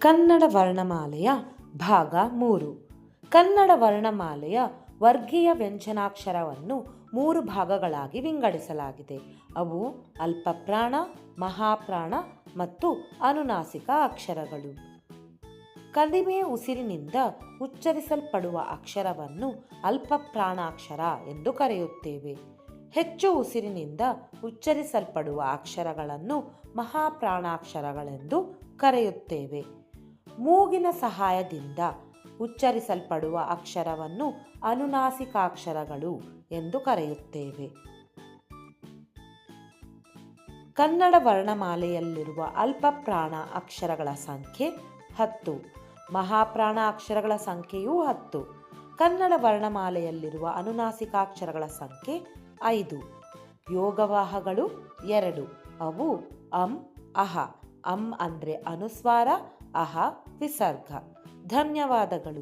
ಕನ್ನಡ ವರ್ಣಮಾಲೆಯ ಭಾಗ 3. ಕನ್ನಡ ವರ್ಣಮಾಲೆಯ ವರ್ಗೀಯ ವ್ಯಂಜನಾಕ್ಷರವನ್ನು 3 ಭಾಗಗಳಾಗಿ ವಿಂಗಡಿಸಲಾಗಿದೆ. ಅವು ಅಲ್ಪಪ್ರಾಣ, ಮಹಾಪ್ರಾಣ ಮತ್ತು ಅನುನಾಸಿಕ ಅಕ್ಷರಗಳು. ಕಡಿಮೆ ಉಸಿರಿನಿಂದ ಉಚ್ಚರಿಸಲ್ಪಡುವ ಅಕ್ಷರವನ್ನು ಅಲ್ಪಪ್ರಾಣಾಕ್ಷರ ಎಂದು ಕರೆಯುತ್ತೇವೆ. ಹೆಚ್ಚು ಉಸಿರಿನಿಂದ ಉಚ್ಚರಿಸಲ್ಪಡುವ ಅಕ್ಷರಗಳನ್ನು ಮಹಾಪ್ರಾಣಾಕ್ಷರಗಳೆಂದು ಕರೆಯುತ್ತೇವೆ. ಮೂಗಿನ ಸಹಾಯದಿಂದ ಉಚ್ಚರಿಸಲ್ಪಡುವ ಅಕ್ಷರವನ್ನು ಅನುನಾಸಿಕಾಕ್ಷರಗಳು ಎಂದು ಕರೆಯುತ್ತೇವೆ. ಕನ್ನಡ ವರ್ಣಮಾಲೆಯಲ್ಲಿರುವ ಅಲ್ಪಪ್ರಾಣ ಅಕ್ಷರಗಳ ಸಂಖ್ಯೆ 10. ಮಹಾಪ್ರಾಣ ಅಕ್ಷರಗಳ ಸಂಖ್ಯೆಯೂ 10. ಕನ್ನಡ ವರ್ಣಮಾಲೆಯಲ್ಲಿರುವ ಅನುನಾಸಿಕಾಕ್ಷರಗಳ ಸಂಖ್ಯೆ 5. ಯೋಗವಾಹಗಳು 2. ಅವು ಅಂ, ಅಹ. ಅಂ ಅಂದರೆ ಅನುಸ್ವಾರ, ಅಹ ವಿಸರ್ಗ. ಧನ್ಯವಾದಗಳು.